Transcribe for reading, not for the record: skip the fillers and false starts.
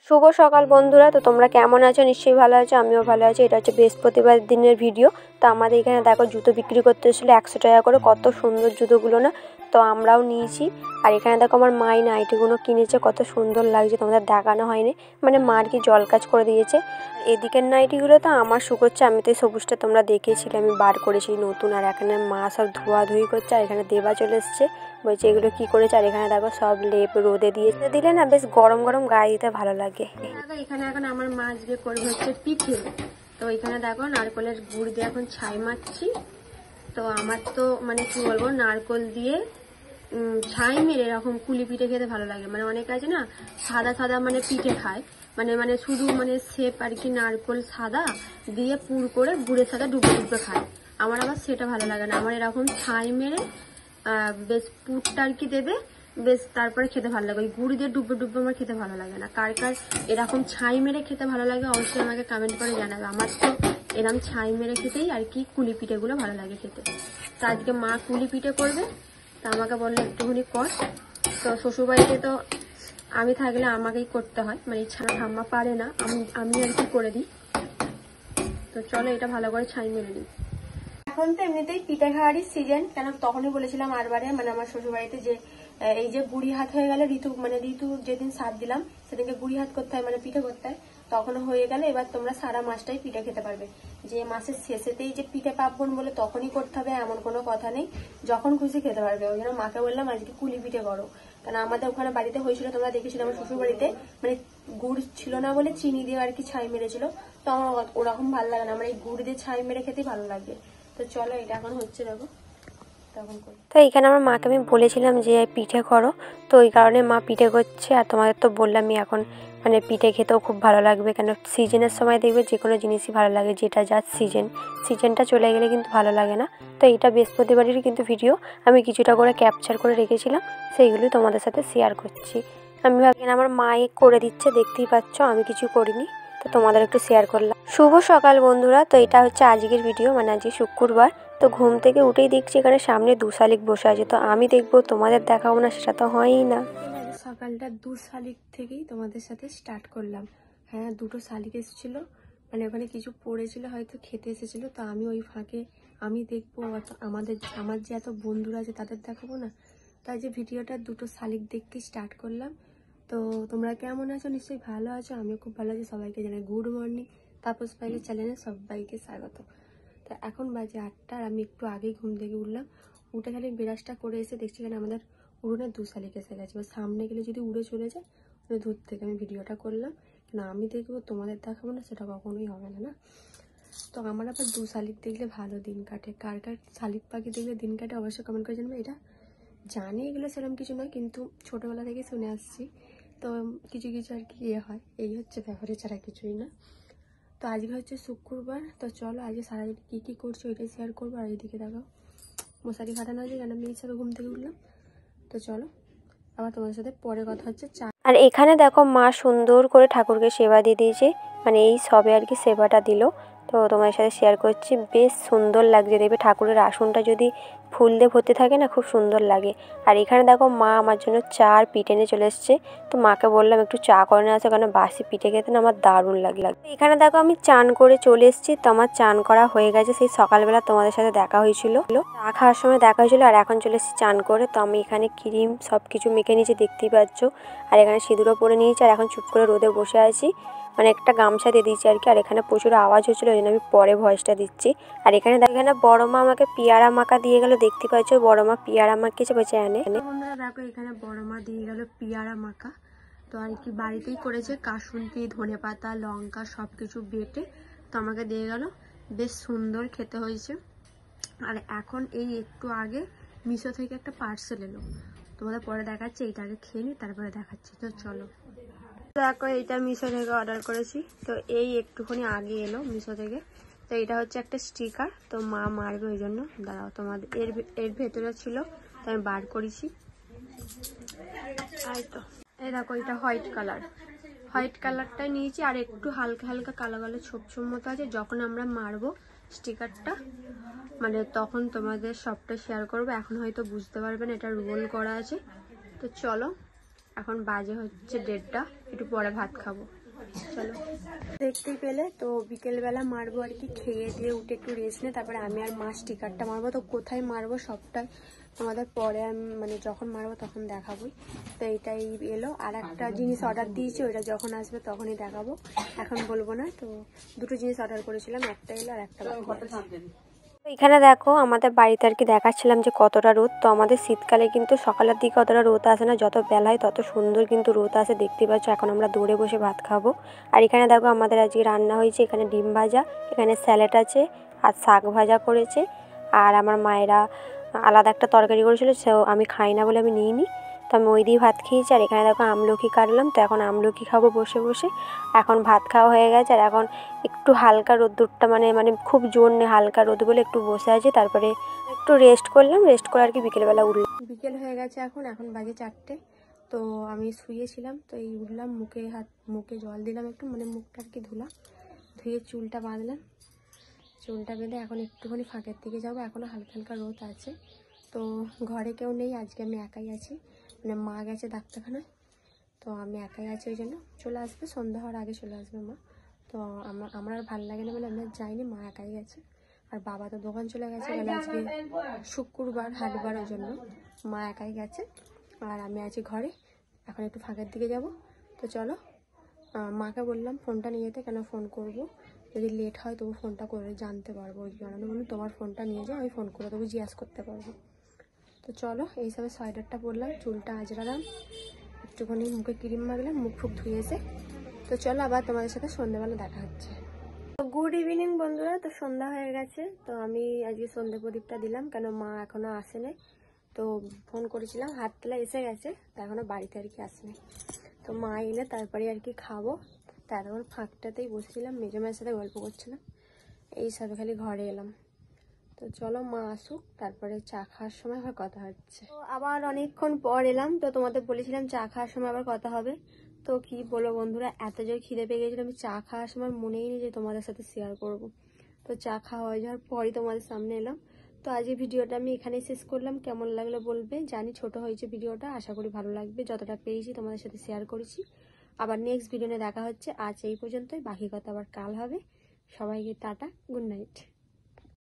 শুভ সকাল বন্ধুরা। তো তোমরা কেমন আছো? নিশ্চয়ই ভালো আছো, আমিও ভালো আছি। এটা হচ্ছে বৃহস্পতিবার দিনের ভিডিও। তো আমাদের এখানে দেখো জুতো বিক্রি করতে এসেছিলো 100 টাকা করে। কত সুন্দর জুতোগুলো না, তো আমরাও নিয়েছি। আর এখানে দেখো আমার মাই নাইটিগুলো কিনেছে, কত সুন্দর লাগছে, তোমাদের দেখানো হয়নি, মানে মা আর কি জল কাজ করে দিয়েছে। এদিকের নাইটিগুলো তো আমার শুকোচ্ছে, আমি তো এই সবুজটা তোমরা দেখেছিলে আমি বার করেছি নতুন। আর এখানে মা সব ধোয়াধুয়ি করছে, আর এখানে দেবা চলে এসছে, বলছে এগুলো কি করেছে। আর এখানে দেখো সব লেপ রোদে দিয়েছে, দিলে না বেশ গরম গরম গায়ে দিতে ভালো লাগে। এখানে এখন আমার মা আজকে করবে হচ্ছে পিঠে। তো এখানে দেখো নারকেলের গুড় দিয়ে এখন ছাই মারছি। তো আমার তো মানে কি বলবো, নারকেল দিয়ে ছাই মেরে এরকম কুলি পিঠে খেতে ভালো লাগে। মানে অনেকে আছে না সাদা সাদা মানে পিঠে খায়, মানে মানে শুধু মানে সেপ আর কি নারকেল সাদা দিয়ে পুর করে গুড়ের সাথে ডুবে ডুবে খায়। আমার আবার সেটা ভালো লাগে না, আমার এরকম ছাই মেরে বেশ পুরটা আর কি দেবে, বেশ তারপরে খেতে ভালো লাগে। ওই গুড় দিয়ে ডুবে ডুবে আমার খেতে ভালো লাগে না। কার কার এরকম ছাই মেরে খেতে ভালো লাগে অবশ্যই আমাকে কমেন্ট করে জানাবে। আমার তো এরকম ছাই মেরে খেতেই আর কি কুলি পিঠেগুলো ভালো লাগে খেতে। তো আজকে মা কুলি পিঠে করবে, তা আমাকে বললে একটুখানি কর। তো শ্বশুরবাড়িতে তো আমি থাকলে আমাকেই করতে হয়, মানে ছাড়া ঠাম্মা পারে না, আমি আর কি করে দিই। তো চলো এটা ভালো করে ছাই মেরে দিই। এখন তো এমনিতেই পিঠে খাওয়ারই সিজন, কেন তখনই বলেছিলাম আরবারে মানে আমার শ্বশুরবাড়িতে যে এই যে বুড়ি হাত হয়ে গেলে ঋতু যেদিন সাত দিলাম সেদিনকে বুড়ি হাত করতে হয়, মানে পিঠে করতে হয়। তখন হয়ে গেলে এবার তোমরা সারা মাসটাই পিঠে খেতে পারবে। যে মাসের শেষেতেই যে পিঠে পার্বণ বলে তখনই করতে হবে এমন কোনো কথা নেই, যখন খুশি খেতে পারবে। ওই জন্য মাকে বললাম আজকে কুলি পিঠে করো। কারণ আমাদের ওখানে বাড়িতে হয়েছিল, তোমরা দেখেছিলে আমার শ্বশুর বাড়িতে, মানে গুড় ছিল না বলে চিনি দিয়ে আর কি ছাই মেরেছিল। তো আমার ওরকম ভালো লাগে না, আমার এই গুড় দিয়ে ছাই মেরে খেতেই ভালো লাগে। তো চলো এটা এখন হচ্ছে, দেখো তখন করি। তো এখানে আমার মাকে আমি বলেছিলাম যে পিঠে করো, তো ওই কারণে মা পিঠে করছে। আর তোমাদের তো বললামই এখন মানে পিঠে খেতেও খুব ভালো লাগবে, কেন সিজনের সময় দেখবে যে কোনো জিনিসই ভালো লাগে, যেটা যার সিজনটা চলে গেলে কিন্তু ভালো লাগে না। তো এইটা বৃহস্পতিবারেরই কিন্তু ভিডিও, আমি কিছুটা করে ক্যাপচার করে রেখেছিলাম, সেইগুলি তোমাদের সাথে শেয়ার করছি। আমি ভাবি আমার মাই করে দিচ্ছে, দেখতেই পাচ্ছ, আমি কিছু করিনি, তো তোমাদের একটু শেয়ার করলাম। শুভ সকাল বন্ধুরা। তো এটা হচ্ছে আজকের ভিডিও, মানে আজকে শুক্রবার। তো ঘুম থেকে উঠেই দেখছি এখানে সামনে 2 শালিক বসে আছে, তো আমি দেখবো তোমাদের দেখাবো না, সেটা তো হয়ই না। সকালটা 2 শালিক থেকেই তোমাদের সাথে স্টার্ট করলাম। হ্যাঁ, 2টো শালিক এসেছিলো, মানে ওখানে কিছু পড়েছিল হয়তো খেতে এসেছিলো, তো আমি ওই ফাঁকে আমি দেখবো আমার যে এত বন্ধুরা আছে তাদের দেখাবো না, তাই যে ভিডিওটা 2টো শালিক দেখতে স্টার্ট করলাম। তো তোমরা কেমন আছো? নিশ্চয়ই ভালো আছো, আমিও খুব ভালো আছি। সবাইকে জানাই গুড মর্নিং, তাপস পাইলের চ্যানেলে সবাইকে স্বাগত। তো এখন বাজে 8টা, আর আমি একটু আগেই ঘুম থেকে উঠলাম। উঠে খালি বিরাজটা করে এসে দেখছি এখানে আমাদের উড়োনে 2 শালিক এসে গেছে। এবার সামনে গেলে যদি উড়ে চলে যায়, দূর থেকে আমি ভিডিওটা করলাম, না আমি দেখবো তোমাদের দেখাবো না, সেটা কখনোই হবে না। তো আমার আবার 2 শালিক দেখলে ভালো দিন কাটে। কার কার শালিক পাখি দেখলে দিন কাটে অবশ্যই কমেন্ট করে জানবে। এটা জানি এগুলো সেরকম কিছু নয়, কিন্তু ছোটোবেলা থেকে শুনে আসছি, তো কিছু কিছু আর কি হয়, এই হচ্ছে ব্যাপারে, ছাড়া কিছুই না। তো আজকে হচ্ছে শুক্রবার। তো চলো আজকে সারাদিন কী কী করছো ওইটাই শেয়ার করবো। আর এইদিকে দেখো মশারি খাটানো আছে, কেন আমি হিসাবে ঘুম থেকে উঠলাম। তো চলো আবার তোমাদের সাথে পরে কথা হচ্ছে। আর এখানে দেখো মা সুন্দর করে ঠাকুরকে সেবা দিয়ে দিয়েছে, মানে এই সবে আর কি সেবাটা দিল। তো তোমাদের সাথে শেয়ার করছি, বেশ সুন্দর লাগছে দেখবে। ঠাকুরের আসনটা যদি ফুল দিয়ে ভর্তি থাকে না, খুব সুন্দর লাগে। আর এখানে দেখো মা আমার জন্য চা আর পিঠে নিয়ে চলে এসছে। তো মাকে বললাম একটু চা করে নিয়ে আসো, কারণ বাসি পিঠে খেতে না আমার দারুণ লাগে। এখানে দেখো আমি চান করে চলে এসেছি, তো আমার চান করা হয়ে গেছে। সেই সকালবেলা তোমাদের সাথে দেখা হয়েছিল, চা খাওয়ার সময় দেখা হয়েছিল। আর এখন চলে এসেছি চান করে। তো আমি এখানে ক্রিম সব কিছু মেখে নিয়েছি, দেখতেই পাচ্ছ। আর এখানে সিঁদুরও পরে নিয়েছি, আর এখন চুপ করে রোদে বসে আছি, মানে একটা গামছা দিয়ে দিয়েছি আর কি। আর এখানে প্রচুর আওয়াজ হচ্ছিলো, ওই জন্য আমি পরে ভয়েসটা দিচ্ছি। আর এখানে বড় মা আমাকে পেয়ারা মাখা দিয়ে গেল, দেখতে পাচ্ছ বড় মা পেয়ারা মাখিয়েছে, বলছে এনে। বন্ধুরা দেখো এখানে বড় মা দিয়ে গেল পেয়ারা মাখা। তো আর কি বাড়িতেই করেছে, কাসুন্দি ধনে পাতা লঙ্কা সব কিছু বেটে তো আমাকে দিয়ে গেল, বেশ সুন্দর খেতে হয়েছে। আর এখন এই একটু আগে মিশো থেকে একটা পার্সেল এলো, তোমাদের পরে দেখাচ্ছি। এইটা আগে খেয়ে নিই, তারপরে দেখাচ্ছি। তো চলো দেখো, এইটা মিশো থেকে অর্ডার করেছি, তো এই একটুখানি আগে এলো মিশো থেকে। তো এটা হচ্ছে একটা স্টিকার, তো মা মারবে ওই জন্য দাঁড়াও, তোমাদের এর ভেতরে ছিল, তো আমি বার করেছি। আর তো এই দেখো, এটা হোয়াইট কালারটাই নিয়েছি, আর একটু হালকা হালকা কালো কালো ছোপ ছোপ মতো আছে। যখন আমরা মারবো স্টিকারটা, মানে তখন তোমাদের সবটা শেয়ার করবো, এখন হয়তো বুঝতে পারবেন এটা রোল করা আছে। তো চলো এখন বাজে হচ্ছে 1:30, একটু পরে ভাত খাবো। চলো, দেখতেই পেলে তো বিকেলবেলা মারবো আর কি, খেয়ে দিয়ে উঠে একটু রেস্ট নিয়ে তারপরে আমি আর মা স্টিকারটা মারবো। তো কোথায় মারবো সবটাই তোমাদের পরে আমি মানে যখন মারবো তখন দেখাবোই। তো এইটাই এলো, আর একটা জিনিস অর্ডার দিয়েছি, ওইটা যখন আসবে তখনই দেখাবো, এখন বলবো না। তো দুটো জিনিস অর্ডার করেছিলাম, একটা এলো আর একটা বাকি। এখানে দেখো আমাদের বাড়িতে আর কি দেখাচ্ছিলাম যে কতটা রোদ। তো আমাদের শীতকালে কিন্তু সকালের দিকে অতটা রোদ আসে না, যত বেলা হয় তত সুন্দর কিন্তু রোদ আসে, দেখতেই পাচ্ছ। এখন আমরা দৌড়ে বসে ভাত খাবো। আর এখানে দেখো আমাদের আজকে রান্না হয়েছে, এখানে ডিম ভাজা, এখানে স্যালাড আছে আর শাক ভাজা করেছে। আর আমার মায়েরা আলাদা একটা তরকারি করেছিল, সেও আমি খাই না বলে আমি নিইনি, তো আমি ওই দিয়ে ভাত খেয়েছি। আর এখানে দেখো আমলকি কাটলাম, তো এখন আমলকি খাবো বসে বসে। এখন ভাত খাওয়া হয়ে গেছে, আর এখন একটু হালকা রোদ্দুরটা মানে খুব জোর নেই, হালকা রোদ বলে একটু বসে আছি। তারপরে একটু রেস্ট করলাম, রেস্ট করে আর কি বিকেলবেলা উঠলাম। বিকেল হয়ে গেছে, এখন বাজে 4টে। তো আমি শুয়েছিলাম, তো এই উঠলাম, মুখে জল দিলাম একটু, মানে মুখটা আর কি ধুয়ে চুলটা বাঁধলাম। চুলটা বেঁধে এখন একটুখানি ফাঁকের দিকে যাবো, এখনও হালকা হালকা রোদ আছে। তো ঘরে কেউ নেই, আজকে আমি একাই আছি, মানে মা গেছে ডাক্তারখানায়, তো আমি একাই আছি, ওই জন্য চলে আসবে, সন্ধ্যা হওয়ার আগে চলে আসবে মা। তো আমার আর ভালো লাগে না বলে আমি আর যাইনি, মা একাই গেছে। আর বাবা তো দোকান চলে গেছে, মানে আজকে শুক্রবার হাটবার, ওই জন্য মা একাই গেছে। আর আমি আছি ঘরে, এখন একটু ফাঁকের দিকে যাব। তো চলো, মাকে বললাম ফোনটা নিয়ে যেতে, কেন ফোন করব যদি লেট হয় তবু ফোনটা করে জানতে পারবো, ওই জন্য বলুন তোমার ফোনটা নিয়ে যাও, আমি ফোন করে তবু জিজ্ঞাসা করতে পারবো। তো চলো, এইসবে সোয়েটারটা পরলাম, চুলটা আঁচড়ালাম, একটুখানি মুখে ক্রিম মাখলাম, মুখ ফুক ধুয়ে এসে। তো চলো আবার তোমাদের সাথে সন্ধ্যেবেলা দেখা হচ্ছে। গুড ইভিনিং বন্ধুরা, তো সন্ধ্যা হয়ে গেছে। তো আমি আজকে সন্ধ্যে প্রদীপটা দিলাম, কেন মা এখনও আসেনি। তো ফোন করেছিলাম, হাটতলা এসে গেছে, তো এখনও বাড়িতে আর কি আসেনি। তো মা এলে তারপরে আর কি খাবো। তারপর ফাঁকটাতেই বসেছিলাম, মেজো মায়ের সাথে গল্প করছিলাম, এই সবে খালি ঘরে এলাম। তো চলো মা আসুক, তারপরে চা খাওয়ার সময় আবার কথা হচ্ছে। তো আবার অনেকক্ষণ পর এলাম, তো তোমাদের বলেছিলাম চা খাওয়ার সময় আবার কথা হবে। তো কি বলো বন্ধুরা, এত জোর খিদে পেয়ে গেছিলো, আমি চা খাওয়ার সময় মনেই নেই যে তোমাদের সাথে শেয়ার করব। তো চা খাওয়া হয়ে যাওয়ার পরই তোমাদের সামনে এলাম। তো আজ এই ভিডিওটা আমি এখানেই শেষ করলাম, কেমন লাগলো বলবে। জানি ছোট হয়েছে ভিডিওটা, আশা করি ভালো লাগবে, যতটা পেয়েছি তোমাদের সাথে শেয়ার করেছি। আবার নেক্সট ভিডিওতে দেখা হচ্ছে, আজ এই পর্যন্তই, বাকি কথা আবার কাল হবে। সবাইকে টাটা, গুড নাইট।